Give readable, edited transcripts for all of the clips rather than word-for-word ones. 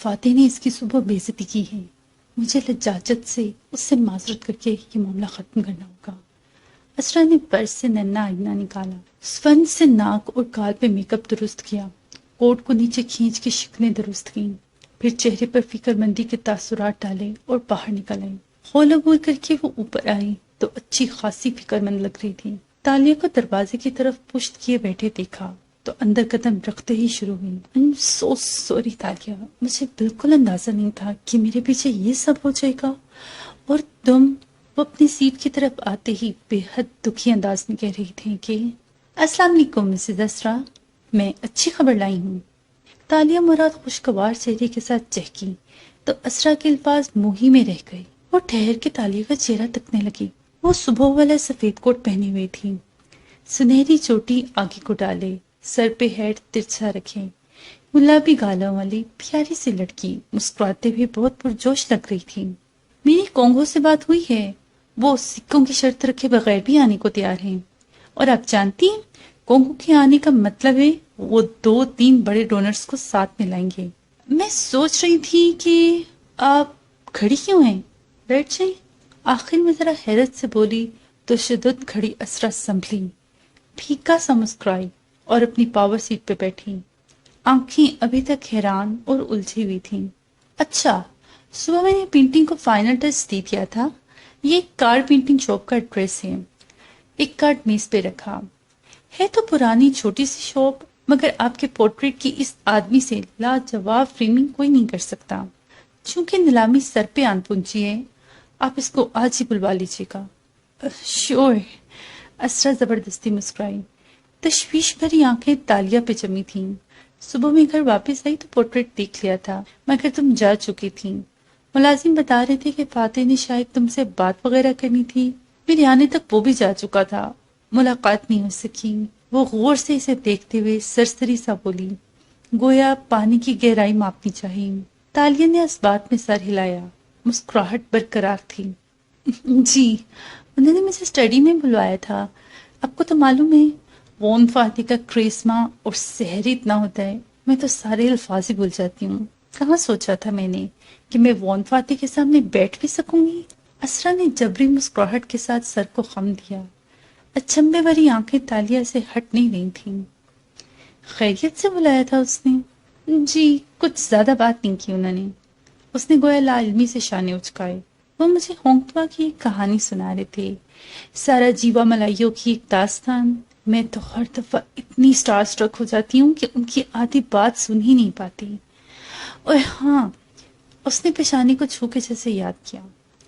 فاتح نے اس کی صبح بے عزتی کی ہے. مجھے لجاجت سے اس سے معذرت کر کے یہ معاملہ ختم کرنا ہوگا. اسرا نے پرس سے ننا آئینہ نکالا، سفنج سے ناک اور گال پہ میک اپ درست کیا، کوٹ کو نیچے کھینچ کے شکلیں درست کیں، پھر چہرے پر فکر مندی کے تاثرات ڈالے اور باہر نکل آئی. ہولو بول کر کے وہ اوپر آئی تو اچھی خاصی فکر مند لگ رہی تھی. تالیہ کو دروازے کی طرف پشت کیے بیٹھے دیکھا تو اندر قدم رکھتے ہی شروع ہوئی. I'm so sorry تالیہ، مجھے بالکل اندازہ نہیں تھا کہ میرے پیچھے یہ سب ہو جائے گا. اور تم، وہ اپنی سیٹ کی طرف آتے ہی بے حد دکھی انداز میں کہہ رہی تھی کہ السلام علیکم مسز اسرا، میں اچھی خبر لائی ہوں. تالیہ مراد خوشگوار چہرے کے ساتھ چہکی تو اسرا کے الفاظ منہ ہی میں رہ گئے. وہ ٹھہر کے تالیہ کا چہرہ تکنے لگی. وہ صبح والا سفید کوٹ پہنی ہوئی تھی، سنہری چوٹی آگے کو ڈالے، سر پہ ہیڈ ترچھا رکھے، گلابی گالوں والی پیاری سی لڑکی مسکراتے ہوئے بہت پرجوش لگ رہی تھی. میری کونگو سے بات ہوئی ہے، وہ سکوں کی شرط رکھے بغیر بھی آنے کو تیار ہیں. اور آپ جانتی ہیں کونگو کے آنے کا مطلب ہے وہ 2-3 بڑے ڈونرز کو ساتھ میں لائیں گے. میں سوچ رہی تھی کہ آپ کھڑی کیوں ہیں، بیٹھ جائیں. آخر میں ذرا حیرت سے بولی تو شدت کھڑی اسرا سنبھلی، پھیکا سا مسکرائی اور اپنی پاور سیٹ پہ بیٹھی. آنکھیں ابھی تک حیران اور الجھی ہوئی تھیں. اچھا، صبح میں نے پینٹنگ کو فائنل ٹچ دے دیا تھا. یہ کارڈ پینٹنگ شاپ کا ایڈریس ہے. ایک کارڈ میز پہ رکھا. ہے تو پرانی چھوٹی سی شاپ، مگر آپ کے پورٹریٹ کی اس آدمی سے لاجواب فریمنگ کوئی نہیں کر سکتا. چونکہ نیلامی سر پہ آن پہنچی ہے، آپ اس کو آج ہی بلوا لیجیے گا. شور. اسرا زبردستی مسکرائی. تشویش بھری آنکھیں تالیہ پہ جمی تھیں. صبح میں گھر واپس آئی تو پورٹریٹ دیکھ لیا تھا، مگر تم جا چکی تھیں. ملازم بتا رہے تھے کہ فاتح نے شاید تم سے بات وغیرہ کرنی تھی. میرے آنے تک وہ بھی جا چکا تھا، ملاقات نہیں ہو سکی. وہ غور سے اسے دیکھتے ہوئے سرسری سا بولی، گویا پانی کی گہرائی ماپنی چاہیے. تالیہ نے اس بات میں سر ہلایا. مسکراہٹ برقرار تھی. جی، انہوں نے مجھے اسٹڈی میں بلوایا تھا. آپ کو تو معلوم ہے وون فاتح کا کرسما اور سحر اتنا ہوتا ہے، میں تو سارے الفاظ ہی بھول جاتی ہوں. کہاں سوچا تھا میں نے کہ میں وون فاتح کے سامنے بیٹھ بھی سکوں گی. اسرا نے جبری مسکراہٹ کے ساتھ سر کو خم دیا. اچنبے بھری آنکھیں تالیہ سے ہٹ نہیں رہی تھیں. خیریت سے بلایا تھا اس نے؟ جی، کچھ زیادہ بات نہیں کی انہوں نے. اس نے گویا لا علمی سے شانے اچکائے. وہ مجھے ہونگٹوا کی ایک کہانی سنا رہے تھے، سارا جیوا ملائیوں کی ایک داستان. میں تو ہر دفعہ اتنی سٹار سٹرک ہو جاتی ہوں کہ ان کی آدھی بات سن ہی نہیں پاتی. اور ہاں، اس نے پیشانی کو چھو کے جیسے یاد کیا.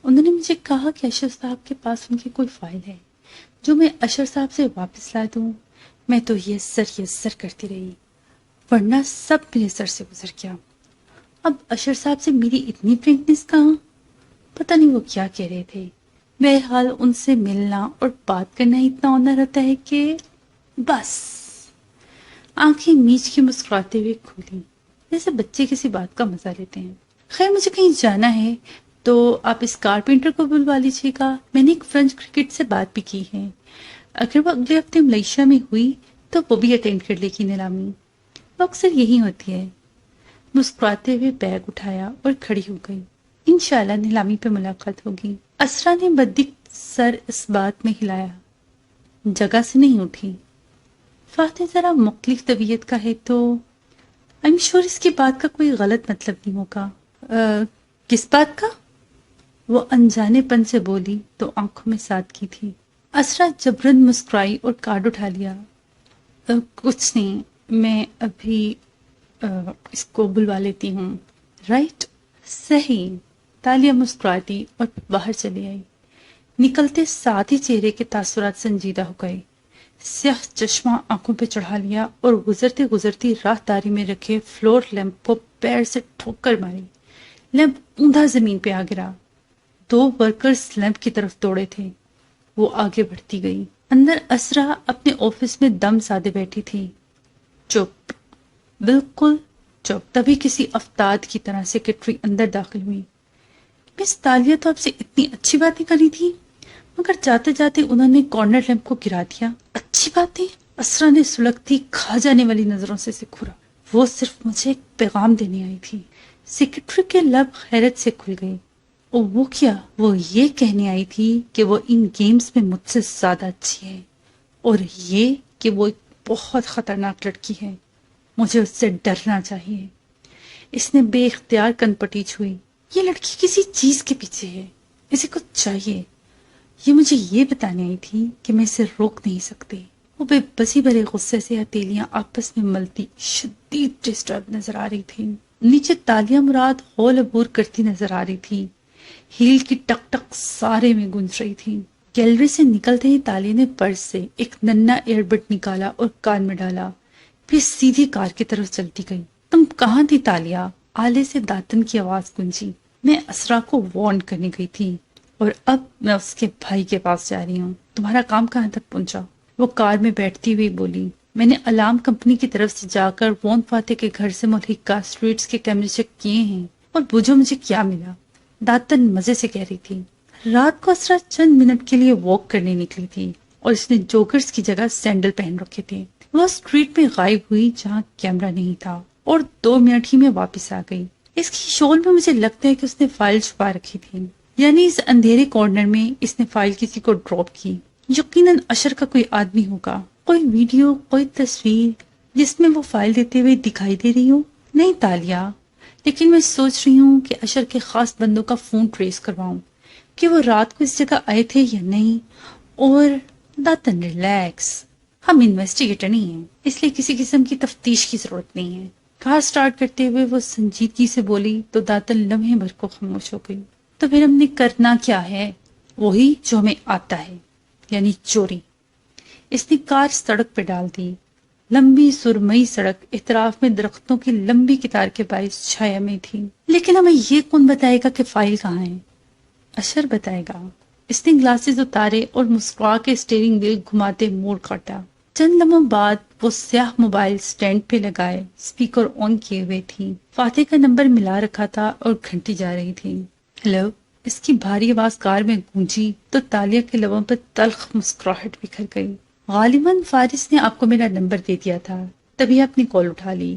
انہوں نے مجھے کہا کہ اشر صاحب کے پاس ان کی کوئی فائل ہے جو میں اشر صاحب سے واپس لا دوں. میں تو یہ سر کرتی رہی، ورنہ سب میرے سر سے گزر گیا. اب اشر صاحب سے میری اتنی فرینکنس کہاں؟ پتہ نہیں وہ کیا کہہ رہے تھے. بہرحال ان سے ملنا اور بات کرنا اتنا آنر ہوتا ہے کہ بس. آنکھیں میچ کے مسکراتے ہوئے کھولی، جیسے بچے کسی بات کا مزہ لیتے ہیں. خیر، مجھے کہیں جانا ہے تو آپ اس کارپینٹر کو بلوا لیجیے گا. میں نے ایک فرینچ کرکٹ سے بات بھی کی ہے، اگر وہ اگلے ہفتے ملیشیا میں ہوئی تو وہ بھی اٹینڈ کر لے گی نیلامی. وہ اکثر یہی ہوتی ہے. مسکراتے ہوئے بیگ اٹھایا اور کھڑی ہو گئی. انشاءاللہ نیلامی پہ ملاقات ہوگی. اسرا نے بدک سر اس بات میں ہلایا، جگہ سے نہیں اٹھی. فاتح ذرا مختلف طبیعت کا ہے تو I'm sure اس کی بات کا کوئی غلط مطلب نہیں ہوگا. کس بات کا؟ وہ انجانے پن سے بولی تو آنکھوں میں سادگی تھی. اسرا جبرن مسکرائی اور کارڈ اٹھا لیا. کچھ نہیں، میں ابھی اس کو بلوا لیتی ہوں. رائٹ؟ صحیح. تالیہ مسکراتی اور باہر چلی آئی. نکلتے ساتھ ہی چہرے کے تاثرات سنجیدہ ہو گئے. سیاہ چشمہ آنکھوں پہ چڑھا لیا اور گزرتے گزرتی راہ داری میں رکھے فلور لیمپ کو پیر سے ٹھوکر ماری. لیمپ اوندا زمین پہ آ گرا. 2 ورکرز لیمپ کی طرف دوڑے تھے. وہ آگے بڑھتی گئی. اندر اسرا اپنے آفس میں دم سادے بیٹھی تھی. چپ، بالکل چپ. تبھی کسی افتاد کی طرح سیکرٹری اندر داخل ہوئی. مس تالیہ تو آپ سے اتنی اچھی باتیں کری تھی، مگر جاتے جاتے انہوں نے کارنر لیمپ کو گرا دیا. اچھی باتیں؟ اسرا نے سلگتی کھا جانے والی نظروں سے گھورا. وہ صرف مجھے ایک پیغام دینے آئی تھی. سیکرٹری کے لب حیرت سے کھل گئے۔ اور وہ کیا؟ وہ یہ کہنے آئی تھی کہ وہ ان گیمز میں مجھ سے زیادہ اچھی ہے، اور یہ کہ وہ ایک بہت خطرناک لڑکی ہے، مجھے اس سے ڈرنا چاہیے۔ اس نے بے اختیار کن پٹی چھوئی۔ یہ لڑکی کسی چیز کے پیچھے ہے، اسے کچھ چاہیے۔ یہ مجھے یہ بتانے آئی تھی کہ میں اسے روک نہیں سکتی۔ وہ بے بسی بھرے غصے سے ہتھیلیاں آپس میں ملتی شدید ڈسٹرب نظر آ رہی تھی۔ نیچے تالیہ مراد ہول عبور کرتی نظر آ رہی تھی۔ ہیل کی ٹک ٹک سارے میں گونج رہی تھی۔ گیلری سے نکلتے ہی تالیہ نے پرس سے ایک ننا ایئر بڈ نکالا اور کان میں ڈالا، پھر سیدھی کار کی طرف چلتی گئی۔ تم کہاں تھی تالیہ؟ آلے سے داتن کی آواز گونجی۔ میں اسرا کو وارن کرنے گئی تھی، اور اب میں اس کے بھائی کے پاس جا رہی ہوں۔ تمہارا کام کہاں تک پہنچا؟ وہ کار میں بیٹھتی ہوئی بولی۔ میں نے الارم کمپنی کی طرف سے جا کر وون فاتح کے گھر سے ملحقہ اسٹریٹس کے کیمرے چیک کیے ہیں، اور بوجھو مجھے کیا ملا؟ داتن مزے سے کہہ رہی تھی۔ رات کو اسرا چند منٹ کے لیے واک کرنے نکلی تھی، اور اس نے جوکرز کی جگہ سینڈل پہن رکھے تھے۔ وہ اسٹریٹ میں غائب ہوئی جہاں کیمرہ نہیں تھا، اور 2 منٹ ہی میں واپس آ گئی۔ اس کی شول میں مجھے لگتا ہے کہ اس نے فائل چھپا رکھی تھی، یعنی اس اندھیرے کارنر میں اس نے فائل کسی کو ڈراپ کی۔ یقیناً اشر کا کوئی آدمی ہوگا، کوئی ویڈیو، کوئی تصویر جس میں وہ فائل دیتے ہوئے دکھائی دے رہی ہو۔ نہیں تالیہ، لیکن میں سوچ رہی ہوں کہ اشر کے خاص بندوں کا فون ٹریس کرواؤں کہ وہ رات کو اس جگہ آئے تھے یا نہیں۔ اور داتن ریلیکس، ہم انویسٹیگیٹر نہیں ہیں، اس لیے کسی قسم کی تفتیش کی ضرورت نہیں ہے۔ کار سٹارٹ کرتے ہوئے وہ سنجیدگی سے بولی تو داتن لمحے بھر کو خاموش ہو گئی۔ تو پھر ہم نے کرنا کیا ہے؟ وہی جو ہمیں آتا ہے، یعنی چوری۔ اس نے کار سڑک پہ ڈال دی۔ لمبی سرمئی سڑک اطراف میں درختوں کی لمبی قطار کے باعث چھایا میں تھی۔ لیکن ہمیں یہ کون بتائے گا کہ فائل کہاں ہے؟ اشر بتائے گا۔ اس نے گلاسز اتارے اور مسکرا کے اسٹیئرنگ ویل گھماتے موڑ کاٹا۔ چند لمحوں بعد وہ سیاہ موبائل سٹینڈ پہ لگائے اسپیکر آن کیے ہوئے تھی۔ فاتح کا نمبر ملا رکھا تھا اور گھنٹی جا رہی تھی۔ ہیلو، اس کی بھاری آواز کار میں گونجی تو تالیہ کے لبوں پر تلخ مسکراہٹ بکھر گئی۔ غالباً فارس نے آپ کو میرا نمبر دے دیا تھا، تبھی آپ نے کال اٹھا لی،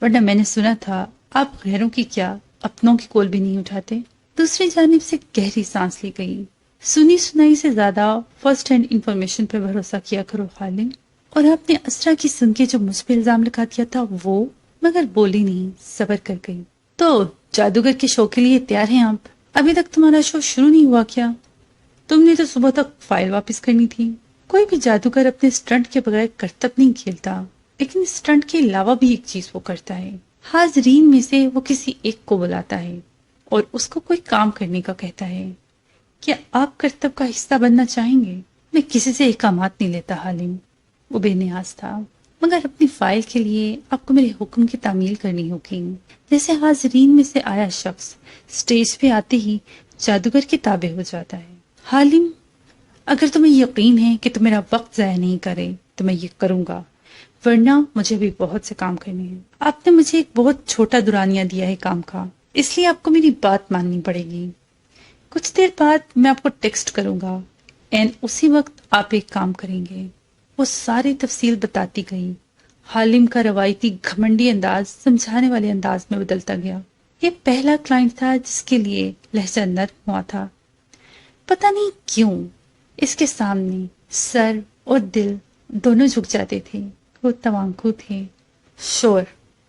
ورنہ میں نے سنا تھا آپ غیروں کی کیا اپنوں کی کال بھی نہیں اٹھاتے۔ دوسری جانب سے گہری سانس لی گئی۔ سنی سنائی سے زیادہ فرسٹ ہینڈ انفارمیشن پہ بھروسہ کیا کرو خالد۔ اور آپ نے اسرا کی سن کے جو مجھ پہ الزام لگا دیا تھا وہ، مگر بولی نہیں، صبر کر گئی۔ تو جادوگر کے شو کے لیے تیار ہیں آپ؟ ابھی تک تمہارا شو شروع نہیں ہوا کیا؟ تم نے تو صبح تک فائل واپس کرنی تھی۔ کوئی بھی جادوگر اپنے سٹنٹ کے بغیر کرتب نہیں کھیلتا، لیکن سٹنٹ کے علاوہ بھی ایک چیز وہ کرتا ہے۔ حاضرین میں سے وہ کسی ایک کو بلاتا ہے اور اس کو کوئی کام کرنے کا کہتا ہے۔ کیا آپ کرتب کا حصہ بننا چاہیں گے؟ میں کسی سے احکامات نہیں لیتا حالم۔ وہ بے نیاز تھا، مگر اپنی فائل کے لیے آپ کو میرے حکم کی تعمیل کرنی ہوگی۔ جیسے حاضرین میں سے آیا شخص سٹیج پہ آتے ہی جادوگر کے تابع ہو جاتا ہے۔ حالم، اگر تمہیں یقین ہے کہ تم میرا وقت ضائع نہیں کرے تو میں یہ کروں گا، ورنہ مجھے بھی بہت سے کام کرنے ہیں۔ آپ نے مجھے ایک بہت چھوٹا دورانیہ دیا ہے کام کا، اس لیے آپ کو میری بات ماننی پڑے گی۔ کچھ دیر بعد میں آپ کو ٹیکسٹ کروں گا، اسی وقت آپ ایک کام کریں گے۔ وہ ساری تفصیل بتاتی گئی۔ حالم کا روایتی گھمنڈی انداز سمجھانے والے انداز میں بدلتا گیا۔ یہ پہلا کلائنٹ تھا جس کے لیے لہجہ نرم ہوا تھا۔ پتہ نہیں کیوں اس کے سامنے سر اور دل دونوں جھک جاتے تھے۔ وہ توانکو تھے۔ شور،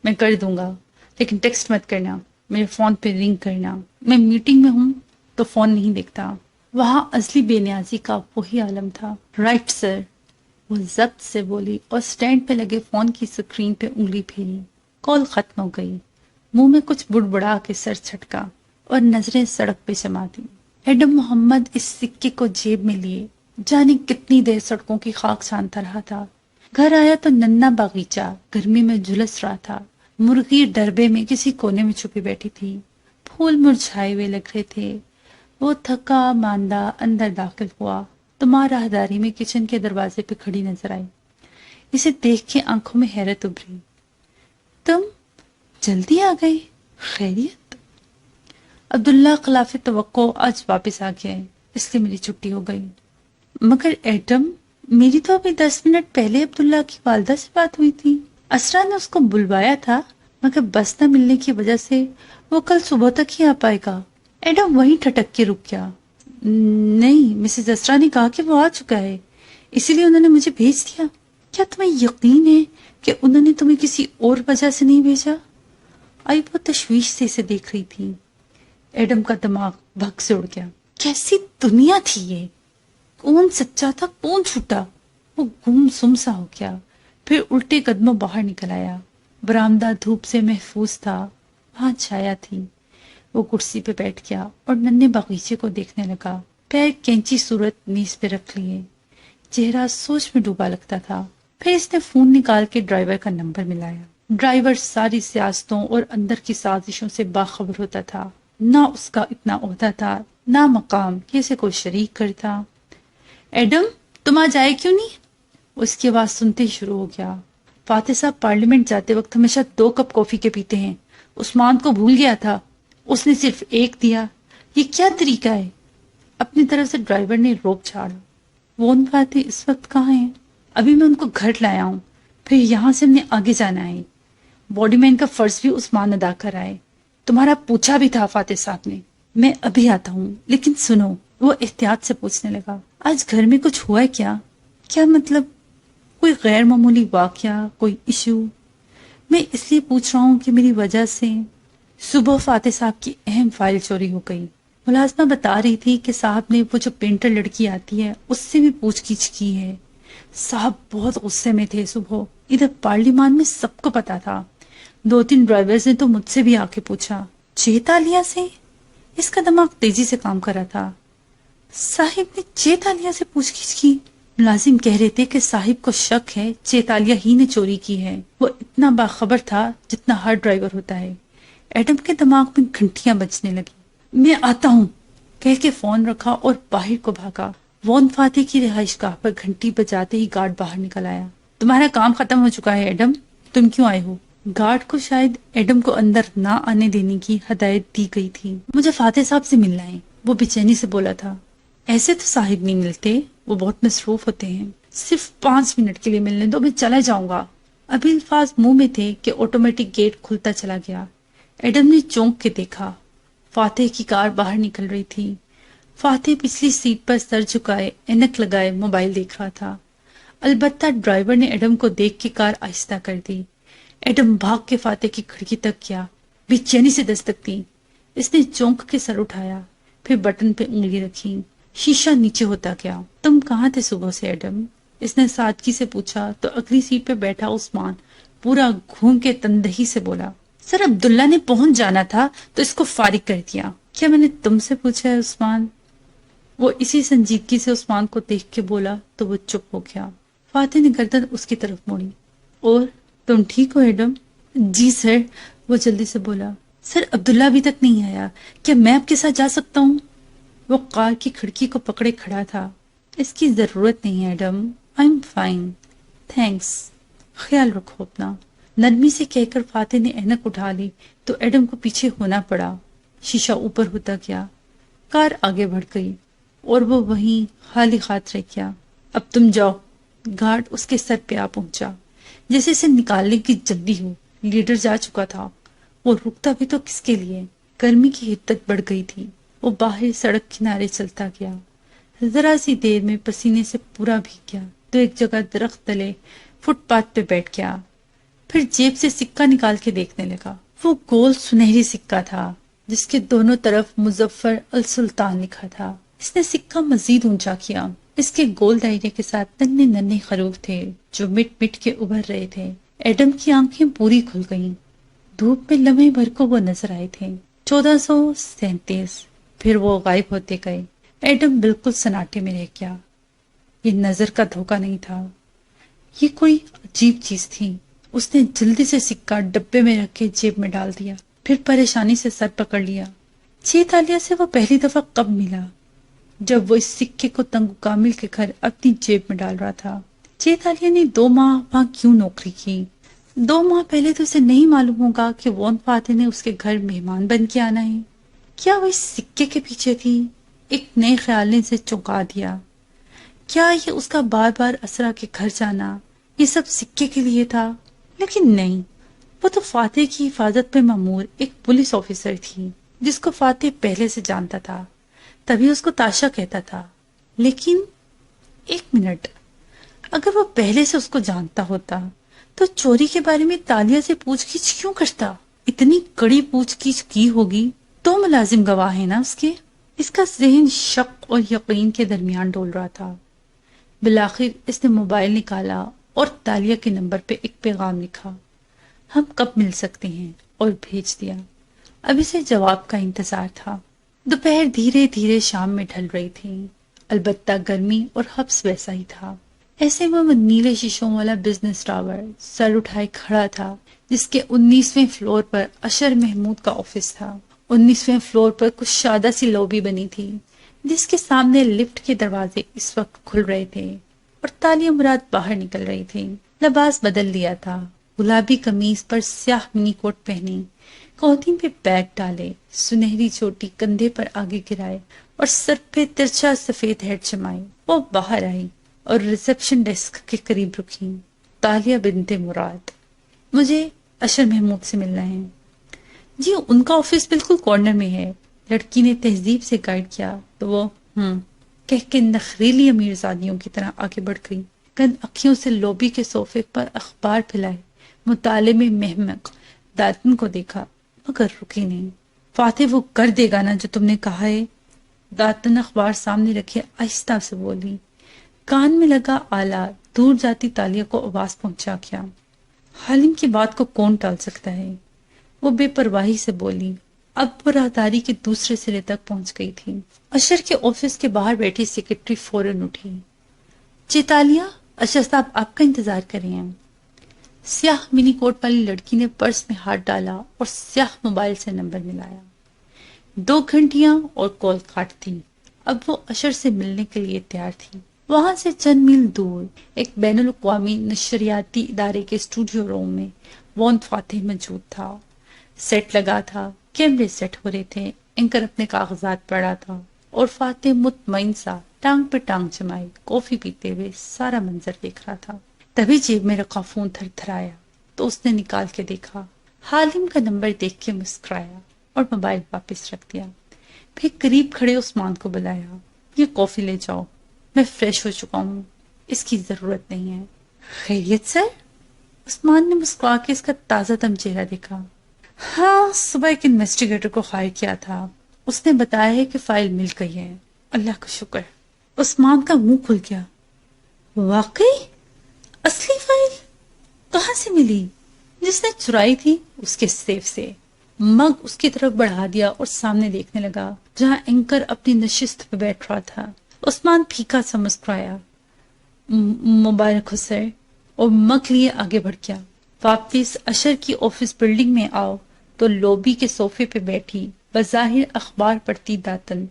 میں کر دوں گا، لیکن ٹیکسٹ مت کرنا، میرے فون پہ رنگ کرنا، میں میٹنگ میں ہوں تو فون نہیں دیکھتا۔ وہاں ازلی بے نیازی کا وہی عالم تھا۔ رائٹ سر، وہ ضبط سے بولی اور سٹینڈ پہ لگے فون کی سکرین پہ انگلی پھیری۔ کال ختم ہو گئی۔ منہ میں کچھ بڑبڑا کے سر چھٹکا اور نظریں سڑک پہ جما دی۔ ایڈم محمد اس سکے کو جیب میں لیے جانے کتنی دیر سڑکوں کی خاک چھانتا رہا تھا۔ گھر آیا تو ننا باغیچہ گرمی میں جھلس رہا تھا۔ مرغی ڈربے میں کسی کونے میں چھپی بیٹھی تھی۔ پھول مرجھائے ہوئے لگ رہے تھے۔ وہ تھکا ماندہ اندر داخل ہوا تو ماں راہداری میں کچن کے دروازے پہ کھڑی نظر آئی۔ اسے دیکھ کے آنکھوں میں حیرت ابھری۔ تم جلدی آ گئے، خیریت؟ عبداللہ خلاف توقع آج واپس آ گیا ہے، اس لیے میری چھٹی ہو گئی۔ مگر ایڈم، میری تو ابھی 10 منٹ پہلے عبداللہ کی والدہ سے بات ہوئی تھی۔ اسرا نے اس کو بلوایا تھا مگر بس نہ ملنے کی وجہ سے وہ کل صبح تک ہی آ پائے گا۔ ایڈم وہیں ٹھٹک کے رک گیا۔ نہیں، مسز اسرا نے کہا کہ وہ آ چکا ہے، اسی لیے انہوں نے مجھے بھیج دیا۔ کیا تمہیں یقین ہے کہ انہوں نے تمہیں کسی اور وجہ سے نہیں بھیجا؟ آئی وہ تشویش سے اسے دیکھ رہی تھی۔ ایڈم کا دماغ بھگ سے اڑ گیا۔ کیسی دنیا تھی یہ؟ کون سچا تھا کون جھوٹا؟ وہ گم سم سا ہو گیا، پھر الٹے قدموں باہر نکل آیا۔ برآمدہ دھوپ سے محفوظ تھا، وہاں چھایا تھی۔ وہ کرسی پہ بیٹھ گیا اور ننھے باغیچے کو دیکھنے لگا۔ پیر کینچی صورت میز پہ رکھ لیے، چہرہ سوچ میں ڈوبا لگتا تھا۔ پھر اس نے فون نکال کے ڈرائیور کا نمبر ملایا۔ ڈرائیور ساری سیاستوں اور اندر کی سازشوں سے باخبر ہوتا تھا۔ نہ اس کا اتنا عہدہ تھا، نہ مقام کہ اسے کوئی شریک کرتا۔ ایڈم، تم آج آئے کیوں نہیں؟ اس کی آواز سنتے ہی شروع ہو گیا۔ فاتح صاحب پارلیمنٹ جاتے وقت ہمیشہ 2 کپ کافی کے پیتے ہیں، عثمان کو بھول گیا تھا، اس نے صرف 1 دیا۔ یہ کیا طریقہ ہے؟ اپنی طرف سے ڈرائیور نے روک چھاڑا۔ وہ فاتح اس وقت کہاں ہیں؟ ابھی میں ان کو گھر لایا ہوں، پھر یہاں سے ہم نے آگے جانا ہے۔ باڈی مین کا فرض بھی عثمان ادا کر آئے، تمہارا پوچھا بھی تھا فاتح صاحب نے۔ میں ابھی آتا ہوں، لیکن سنو، وہ احتیاط سے پوچھنے لگا، آج گھر میں کچھ ہوا ہے کیا؟ کیا مطلب؟ کوئی غیر معمولی واقعہ، کوئی ایشو؟ میں اس لیے پوچھ رہا ہوں کہ میری وجہ سے صبح فاتح صاحب کی اہم فائل چوری ہو گئی۔ ملازمہ بتا رہی تھی کہ صاحب نے وہ جو پینٹر لڑکی آتی ہے اس سے بھی پوچھ گچھ کی ہے۔ صاحب بہت غصے میں تھے صبح، ادھر پارلیمان میں سب کو پتا تھا۔ 2-3 ڈرائیورز نے تو مجھ سے بھی آ کے پوچھا۔ چیتالیہ سے؟ اس کا دماغ تیزی سے کام کر رہا تھا۔ صاحب نے چیتالیہ سے پوچھ گچھ کی؟ ملازم کہہ رہے تھے کہ صاحب کو شک ہے چیتالیہ ہی نے چوری کی ہے۔ وہ اتنا باخبر تھا جتنا ہر ڈرائیور ہوتا ہے۔ ایڈم کے دماغ میں گھنٹیاں بجنے لگی۔ میں آتا ہوں کہہ کے فون رکھا اور باہر کو بھاگا۔ وون فاتح کی رہائش گاہ پر گھنٹی بجاتے ہی گارڈ باہر نکل آیا۔ تمہارا کام ختم ہو چکا ہے ایڈم، تم کیوں آئے ہو؟ گارڈ کو شاید ایڈم کو اندر نہ آنے دینے کی ہدایت دی گئی تھی۔ مجھے فاتح صاحب سے ملنا ہے، وہ بے چینی سے بولا تھا۔ ایسے تو صاحب نہیں ملتے، وہ بہت مصروف ہوتے ہیں، صرف 5 منٹ کے لیے ملنے دو، میں چلا جاؤں گا۔ ابھی الفاظ منہ میں تھے کہ آٹومیٹک گیٹ کھلتا چلا گیا۔ ایڈم نے چونک کے دیکھا، فاتح کی کار باہر نکل رہی تھی۔ فاتح پچھلی سیٹ پر سر جھکائے اینک لگائے موبائل دیکھ رہا تھا۔ البتہ ڈرائیور نے ایڈم کو دیکھ کے کار آہستہ کر دی۔ ایڈم بھاگ کے فاتح کی کھڑکی تک گیا، بے چینی سے دستک دی۔ اس نے چونک کے سر اٹھایا، پھر بٹن پہ انگلی رکھی، شیشہ نیچے ہوتا گیا۔ تم کہاں تھے صبح سے ایڈم؟ اس نے سادگی سے پوچھا تو اگلی سیٹ پہ بیٹھا عثمان پورا گھوم کے تندہی سے بولا، سر عبداللہ نے پہنچ جانا تھا تو اس کو فارغ کر دیا۔ کیا میں نے تم سے پوچھا ہے عثمان؟ وہ اسی سنجیدگی سے عثمان کو دیکھ کے بولا تو وہ چپ ہو گیا۔ فاتح نے گردن اس کی طرف موڑی۔ اور تم ٹھیک ہو ایڈم؟ جی سر، وہ جلدی سے بولا۔ سر عبداللہ ابھی تک نہیں آیا، کیا میں آپ کے ساتھ جا سکتا ہوں؟ وہ کار کی کھڑکی کو پکڑے کھڑا تھا۔ اس کی ضرورت نہیں ہے Adam, I am fine, thanks, خیال رکھو اپنا۔ نرمی سے کہہ کر فاتح نے اینک اٹھا لی تو ایڈم کو پیچھے ہونا پڑا۔ شیشہ اوپر ہوتا گیا، کار آگے بڑھ گئی اور وہ وہیں خالی ہاتھ رہ گیا۔ اب تم جاؤ۔ گارڈ اس کے سر پہ آ پہنچا، جیسے اسے نکالنے کی جلدی ہو۔ لیڈر جا چکا تھا، وہ رکتا بھی تو کس کے لیے؟ گرمی کی حدت بڑھ گئی تھی۔ وہ باہر سڑک کنارے چلتا گیا، ذرا سی دیر میں پسینے سے پورا بھیگ گیا تو ایک جگہ درخت تلے فٹ پاتھ پہ بیٹھ گیا۔ پھر جیب سے سکہ نکال کے دیکھنے لگا۔ وہ گول سنہری سکہ تھا جس کے دونوں طرف مظفر السلطان لکھا تھا۔ اس نے سکہ مزید اونچا کیا۔ اس کے گول دائرے کے ساتھ ننھے ننھے خروف تھے جو مٹ مٹ کے ابھر رہے تھے۔ ایڈم کی آنکھیں پوری کھل گئیں، دھوپ میں لمحے بھر کو وہ نظر آئے تھے۔ 1437۔ پھر وہ غائب ہوتے گئے۔ ایڈم بالکل سناٹے میں رہ گیا۔ یہ نظر کا دھوکہ نہیں تھا، یہ کوئی عجیب چیز تھی۔ اس نے جلدی سے سکہ ڈبے میں رکھ کے جیب میں ڈال دیا، پھر پریشانی سے سر پکڑ لیا۔ چیتالیہ سے وہ پہلی دفعہ کب ملا؟ جب وہ اس سکے کو تنگو کامل کے گھر اپنی جیب میں ڈال رہا تھا۔ چیتالیہ نے 2 ماہ وہاں کیوں نوکری کی؟ 2 ماہ پہلے تو اسے نہیں معلوم ہوگا کہ وون فاتح نے اس کے گھر مہمان بن کے آنا ہے۔ کیا وہ اس سکے کے پیچھے تھی؟ ایک نئے خیال نے اسے چونکا دیا۔ کیا یہ اس کا بار بار اسرا کے گھر جانا، یہ سب سکے کے لیے تھا؟ لیکن نہیں، وہ تو فاتح کی حفاظت پہ مامور ایک پولیس آفیسر تھی جس کو فاتح پہلے سے جانتا تھا، تبھی اس کو تاشا کہتا تھا۔ لیکن ایک منٹ، اگر وہ پہلے سے اس کو جانتا ہوتا تو چوری کے بارے میں تالیہ سے پوچھ گچھ کیوں کرتا؟ اتنی کڑی پوچھ گچھ کی ہوگی تو ملازم گواہ ہے نا اس کے۔ اس کا ذہن شک اور یقین کے درمیان ڈول رہا تھا۔ بالآخر اس نے موبائل نکالا اور تالیہ کے نمبر پہ ایک پیغام لکھا، ہم کب مل سکتے ہیں، اور بھیج دیا۔ اب اسے جواب کا انتظار تھا۔ دوپہر دھیرے دھیرے شام میں ڈھل رہی تھی، البتہ گرمی اور حبس ویسا ہی تھا۔ ایسے میں وہ نیلے شیشوں والا بزنس ٹاور سر اٹھائے کھڑا تھا جس کے 19ویں فلور پر اشر محمود کا آفس تھا۔ 19ویں فلور پر کچھ شادہ سی لوبی بنی تھی جس کے سامنے لفٹ کے دروازے اس وقت کھل رہے تھے اور تالیہ مراد باہر نکل رہی تھی۔ لباس بدل لیا تھا، گلابی قمیض پر سیاہ منی کوٹ پہنی، کوہنی پہ بیگ ڈالے، سنہری چوٹی کندھے پر آگے گرائے اور سر پہ ترچھا سفید ہیڈ جمائی، وہ باہر آئی اور ریسپشن ڈیسک کے قریب رکی۔ تالیہ بنت مراد، مجھے اشر محمود سے ملنا ہے۔ جی ان کا آفس بالکل کارنر میں ہے، لڑکی نے تہذیب سے گائیڈ کیا تو وہ کہہ کے نخریلی امیر زادیوں کی طرح آگے بڑھ گئی۔ گند اکھیوں سے لوبی کے صوفے پر اخبار پھیلائے، مطالعے میں مہمک داتن کو دیکھا مگر رکی نہیں۔ فاتح وہ کر دے گا نا جو تم نے کہا ہے؟ داتن اخبار سامنے رکھے آہستہ سے بولی۔ کان میں لگا آلہ دور جاتی تالیہ کو آواز پہنچا گیا۔ حالم کی بات کو کون ٹال سکتا ہے؟ وہ بے پرواہی سے بولی۔ اب وہ راہداری کے دوسرے سرے تک پہنچ گئی تھی۔ اشر کے آفس کے باہر بیٹھی سیکرٹری فوراً اٹھی۔ جی تالیہ، اشر صاحب آپ کا انتظار کر رہے ہیں۔ سیاہ منی کوٹ والی لڑکی نے پرس میں ہاتھ ڈالا اور سیاہ موبائل سے نمبر ملایا۔ 2 گھنٹیاں اور کال کاٹتی۔ اب وہ اشر سے ملنے کے لیے تیار تھی۔ وہاں سے چند میل دور ایک بین الاقوامی نشریاتی ادارے کے اسٹوڈیو روم میں وون فاتح موجود تھا۔ سیٹ لگا تھا، کیمرے سیٹ ہو رہے تھے، اینکر اپنے کاغذات پڑھا تھا اور فاتح مطمئن سا ٹانگ پہ ٹانگ جمائے کافی پیتے ہوئے سارا منظر دیکھ رہا تھا۔ تبھی جیب میں رکھا فون تھر تھرایا تو اس نے نکال کے دیکھا۔ حالم کا نمبر دیکھ کے مسکرایا اور موبائل واپس رکھ دیا۔ پھر قریب کھڑے عثمان کو بلایا۔ یہ کافی لے جاؤ، میں فریش ہو چکا ہوں، اس کی ضرورت نہیں ہے۔ خیریت سر؟ عثمان نے مسکرا کے اس کا تازہ دم چہرہ دیکھا۔ ہاں، صبح ایک انویسٹیگیٹر کو ہائر کیا تھا، اس نے بتایا ہے کہ فائل مل گئی ہے، اللہ کا شکر۔ عثمان کا منہ کھل گیا۔ واقعی؟ اصلی فائل؟ کہاں سے ملی؟ جس نے چرائی تھی اس کے سیف سے۔ مگ اس کی طرف بڑھا دیا اور سامنے دیکھنے لگا جہاں اینکر اپنی نشست پہ بیٹھ رہا تھا۔ عثمان پھیکا سا مسکرایا۔ مبارک ہو سر، اور مگ لیے آگے بڑھ گیا۔ واپس اشر کی آفس بلڈنگ میں آؤ تو لوبی کے صوفے پہ بیٹھی بظاہر اخبار پڑھتی داتن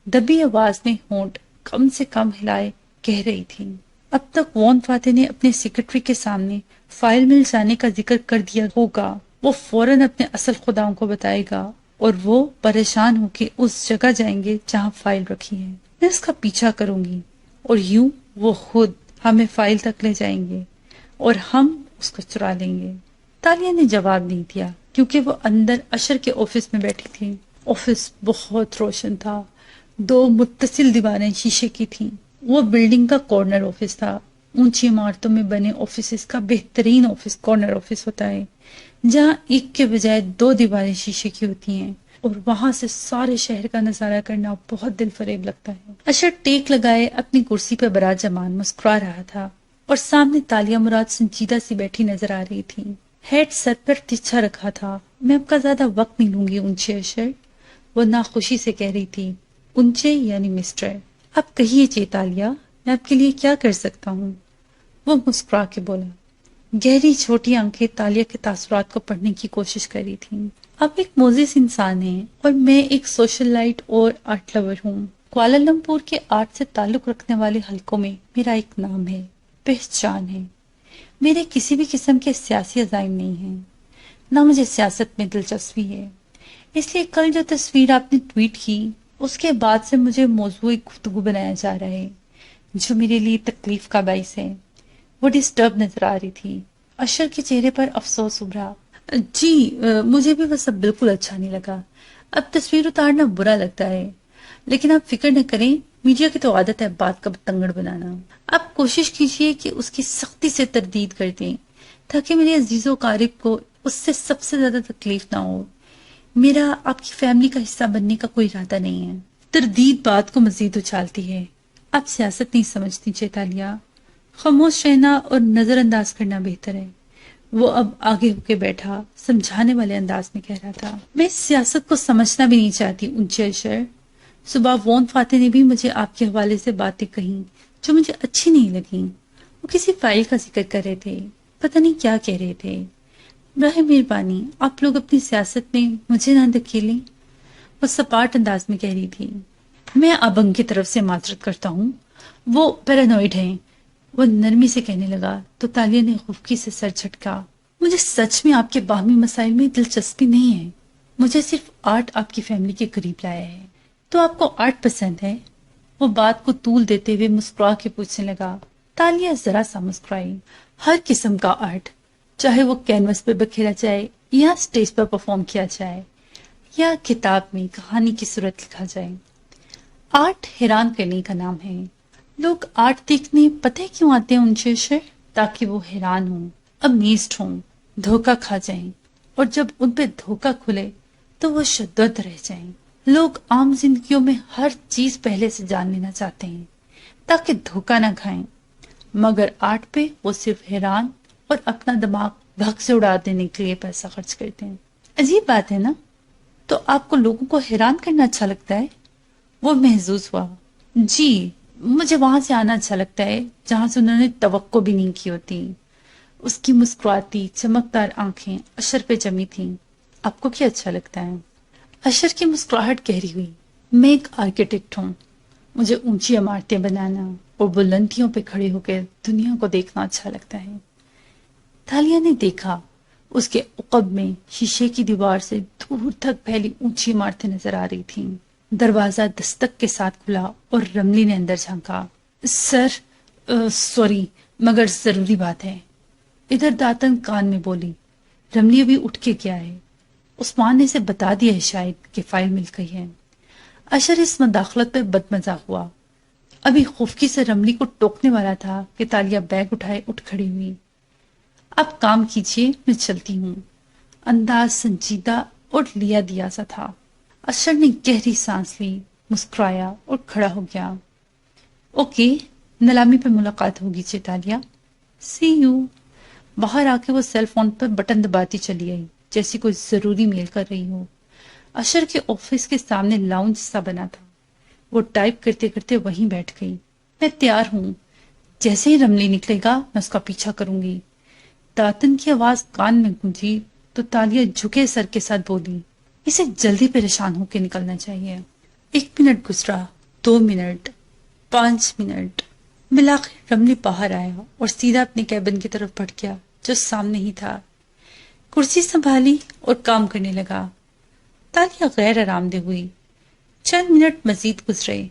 دبی آواز میں ہونٹ کم سے کم ہلائے کہہ رہی تھی، اب تک وون فاتح نے اپنے سیکرٹری کے سامنے فائل مل جانے کا ذکر کر دیا ہوگا، وہ فوراً اپنے اصل خداؤں کو بتائے گا اور وہ پریشان ہو کے اس جگہ جائیں گے جہاں فائل رکھی ہے۔ میں اس کا پیچھا کروں گی اور یوں وہ خود ہمیں فائل تک لے جائیں گے اور ہم اس کو چرا لیں گے۔ تالیہ نے جواب نہیں دیا کیونکہ وہ اندر اشر کے آفس میں بیٹھی تھی۔ آفس بہت روشن تھا، 2 متصل دیواریں شیشے کی تھیں۔ وہ بلڈنگ کا کارنر آفس تھا۔ اونچی عمارتوں میں بنے آفسز کا بہترین آفس کارنر آفس ہوتا ہے جہاں ایک کے بجائے 2 دیواریں شیشے کی ہوتی ہیں اور وہاں سے سارے شہر کا نظارہ کرنا بہت دل فریب لگتا ہے۔ اشر ٹیک لگائے اپنی کرسی پہ براجمان مسکرا رہا تھا اور سامنے تالیہ مراد سنجیدہ سی بیٹھی نظر آ رہی تھی۔ ہیڈ سر پر تچھا رکھا تھا۔ میں آپ کا زیادہ وقت نہیں لوں گی اونچے اشر، وہ ناخوشی سے کہہ رہی تھی۔ اونچے یعنی مسٹر، اب کہیے چیتالیہ، میں آپ کے لیے کیا کر سکتا ہوں؟ وہ مسکرا کے بولا۔ گہری چھوٹی آنکھیں تالیہ کے تاثرات کو پڑھنے کی کوشش کر رہی تھیں۔ آپ ایک موزس انسان ہیں اور میں ایک سوشل لائٹ اور آرٹ لور ہوں۔ کوالالمپور کے آرٹ سے تعلق رکھنے والے حلقوں میں میرا ایک نام ہے، پہچان ہے۔ میرے کسی بھی قسم کے سیاسی عزائم نہیں ہیں، نہ مجھے سیاست میں دلچسپی ہے۔ اس لیے کل جو تصویر آپ نے ٹویٹ کی اس کے بعد سے مجھے موضوع گفتگو بنایا جا رہا ہے جو میرے لیے تکلیف کا باعث ہے۔ وہ ڈسٹرب نظر آ رہی تھی۔ اشر کے چہرے پر افسوس ابھرا۔ جی مجھے بھی وہ سب بالکل اچھا نہیں لگا. اب تصویر اتارنا برا لگتا ہے، لیکن آپ فکر نہ کریں، میڈیا کی تو عادت ہے بات کا بتنگڑ بنانا. آپ کوشش کیجئے کہ اس کی سختی سے تردید کر دیں تاکہ میرے عزیز و قارب کو اس سے سب سے زیادہ تکلیف نہ ہو. میرا آپ کی فیملی کا حصہ بننے کا کوئی ارادہ نہیں ہے. تردید بات کو مزید اچھالتی ہے. آپ سیاست نہیں سمجھتی چیتالیہ. خاموش رہنا اور نظر انداز کرنا بہتر ہے. وہ اب آگے ہو کے بیٹھا سمجھانے والے انداز میں کہہ رہا تھا. میں سیاست کو سمجھنا بھی نہیں چاہتی اونچے اشر. صبح وون فاتح نے بھی مجھے آپ کے حوالے سے باتیں کہیں جو مجھے اچھی نہیں لگیں. وہ کسی فائل کا ذکر کر رہے تھے، پتہ نہیں کیا کہہ رہے تھے. براہ مہربانی آپ لوگ اپنی سیاست میں مجھے نہ دھکیلیں. وہ سپاٹ انداز میں کہہ رہی تھی. میں ابنگ کی طرف سے معذرت کرتا ہوں، وہ پیرانوئڈ ہیں. وہ نرمی سے کہنے لگا تو تالیہ نے خفکی سے سر جھٹکا. مجھے سچ میں آپ کے باہمی مسائل میں دلچسپی نہیں ہے. مجھے صرف آرٹ آپ کی فیملی کے قریب لایا ہے. تو آپ کو آرٹ پسند ہے؟ وہ بات کو طول دیتے ہوئے مسکرا کے پوچھنے لگا. تالیہ ذرا سا مسکرائی. ہر قسم کا آرٹ، چاہے وہ کینوس پہ بکھیرا جائے یا اسٹیج پر پرفارم کیا جائے یا کتاب میں کہانی کی صورت لکھا جائے. آرٹ حیران کرنے کا نام ہے. لوگ آرٹ دیکھنے پتہ کیوں آتے ہیں اونچے شہر؟ تاکہ وہ حیران ہوں، امیزڈ ہوں، دھوکہ کھا جائیں، اور جب ان پہ دھوکہ کھلے تو وہ شدت رہ جائیں. لوگ عام زندگیوں میں ہر چیز پہلے سے جان لینا چاہتے ہیں تاکہ دھوکہ نہ کھائیں، مگر آرٹ پہ وہ صرف حیران اور اپنا دماغ بھگ سے اڑا دینے کے لیے پیسہ خرچ کرتے ہیں. عجیب بات ہے نا؟ تو آپ کو لوگوں کو حیران کرنا اچھا لگتا ہے؟ وہ محظوظ ہوا. جی مجھے وہاں سے آنا اچھا لگتا ہے جہاں سے انہوں نے توقع بھی نہیں کی ہوتی. اس کی مسکراتی چمکدار آنکھیں اشر پہ جمی تھیں. آپ کو کیا اچھا لگتا ہے؟ اشر کی مسکراہٹ گہری ہوئی. میں ایک آرکیٹیکٹ ہوں. مجھے اونچی عمارتیں بنانا اور بلندیوں پہ کھڑے ہو کے دنیا کو دیکھنا اچھا لگتا ہے. تالیہ نے دیکھا اس کے عقب میں شیشے کی دیوار سے دور تک پھیلی اونچی عمارتیں نظر آ رہی تھیں. دروازہ دستک کے ساتھ کھلا اور رملی نے اندر جھانکا. سر سوری، مگر ضروری بات ہے. ادھر داتن کان میں بولی. رملی ابھی اٹھ کے کیا ہے؟ عثمان نے اسے بتا دیا ہے شاید کہ فائل مل گئی ہے. اشر اس مداخلت پہ بدمزہ ہوا. ابھی خفکی سے رملی کو ٹوکنے والا تھا کہ تالیہ بیگ اٹھائے اٹھ کھڑی ہوئی. آپ کام کیجئے، میں چلتی ہوں. انداز سنجیدہ اور لیا دیا سا تھا. اشر نے گہری سانس لی، مسکرایا اور کھڑا ہو گیا. اوکے، نیلامی پہ ملاقات ہوگی چیتالیہ. سی یو. باہر آ کے وہ سیل فون پر بٹن دباتی چلی آئی جیسی کوئی ضروری میل کر رہی ہو. اشر کے آفس کے سامنے لاؤنج سا بنا تھا. وہ ٹائپ کرتے کرتے وہیں بیٹھ گئی. میں تیار ہوں، جیسے ہی رملی نکلے گا میں اس کا پیچھا کروں گی. داتن کی آواز کان میں گونجی تو تالیہ جھکے سر کے ساتھ بولی. اسے جلدی پریشان ہو کے نکلنا چاہیے. 1 منٹ گزرا، 2 منٹ، 5 منٹ. بالآخر رملی باہر آیا اور سیدھا اپنے کیبن کی طرف بڑھ گیا جو سامنے ہی تھا. کرسی سنبھالی اور کام کرنے لگا. تالیہ غیر آرام دہ ہوئی. چند منٹ مزید گزرے.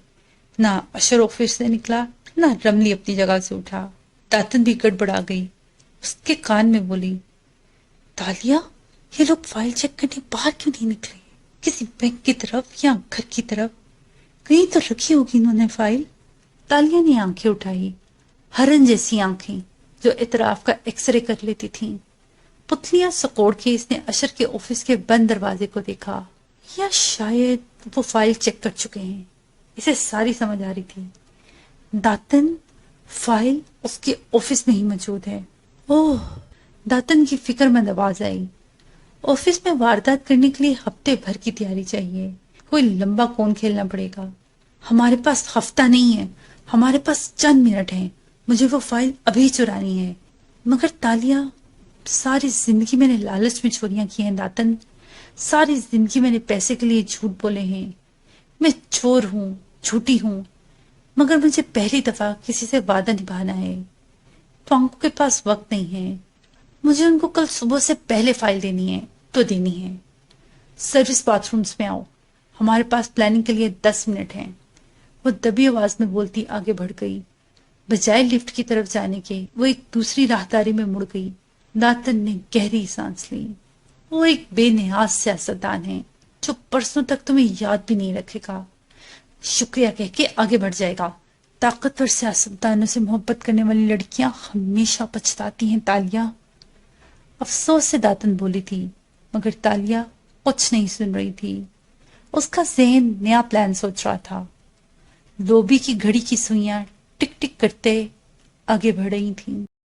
نہ اشر آفس سے نکلا، نہ رملی اپنی جگہ سے اٹھا. داتن بھی گڑبڑا گئی. اس کے کان میں بولی. تالیہ، یہ لوگ فائل چیک کرنے باہر کیوں نہیں نکلے؟ کسی بینک کی طرف یا گھر کی طرف؟ کہیں تو رکھی ہوگی انہوں نے فائل. تالیہ نے آنکھیں اٹھائی، ہرن جیسی آنکھیں جو اطراف کا ایکس رے کر لیتی تھیں. پتلیاں سکوڑ کے اس نے اشر کے آفس کے بند دروازے کو دیکھا. یا شاید وہ فائل چیک کر چکے ہیں. اسے ساری سمجھ آ رہی تھی. داتن، فائل اس کے آفس میں ہی موجود ہے. اوہ! داتن کی فکر مند آواز آئی. آفس میں واردات کرنے کے لیے ہفتے بھر کی تیاری چاہیے. کوئی لمبا کون کھیلنا پڑے گا. ہمارے پاس ہفتہ نہیں ہے، ہمارے پاس چند منٹ ہیں. مجھے وہ فائل ابھی چرانی ہے. مگر تالیہ، ساری زندگی میں نے لالچ میں چوریاں کی ہیں داتن. ساری زندگی میں نے پیسے کے لیے جھوٹ بولے ہیں. میں چور ہوں، جھوٹی ہوں، مگر مجھے پہلی دفعہ کسی سے وعدہ نبھانا ہے. تو آنکھوں کے پاس وقت نہیں ہے. مجھے ان کو کل صبح سے پہلے فائل دینی ہے تو دینی ہے. سروس باتھ رومز میں آؤ، ہمارے پاس پلاننگ کے لیے 10 منٹ ہیں. وہ دبی آواز میں بولتی آگے بڑھ گئی. بجائے لفٹ کی طرف جانے کے وہ ایک دوسری راہداری میں مڑ گئی. داتن نے گہری سانس لی. وہ ایک بے نیاز سیاستدان ہے جو برسوں تک تمہیں یاد بھی نہیں رکھے گا، شکریہ کہہ کے آگے بڑھ جائے گا۔ طاقتور سیاستدانوں سے محبت کرنے والی لڑکیاں ہمیشہ پچھتاتی ہیں تالیہ، افسوس سے داتن بولی تھی، مگر تالیہ کچھ نہیں سن رہی تھی۔ اس کا ذہن نیا پلان سوچ رہا تھا۔ لوبی کی گھڑی کی سوئیاں ٹک ٹک کرتے آگے بڑھ رہی تھیں۔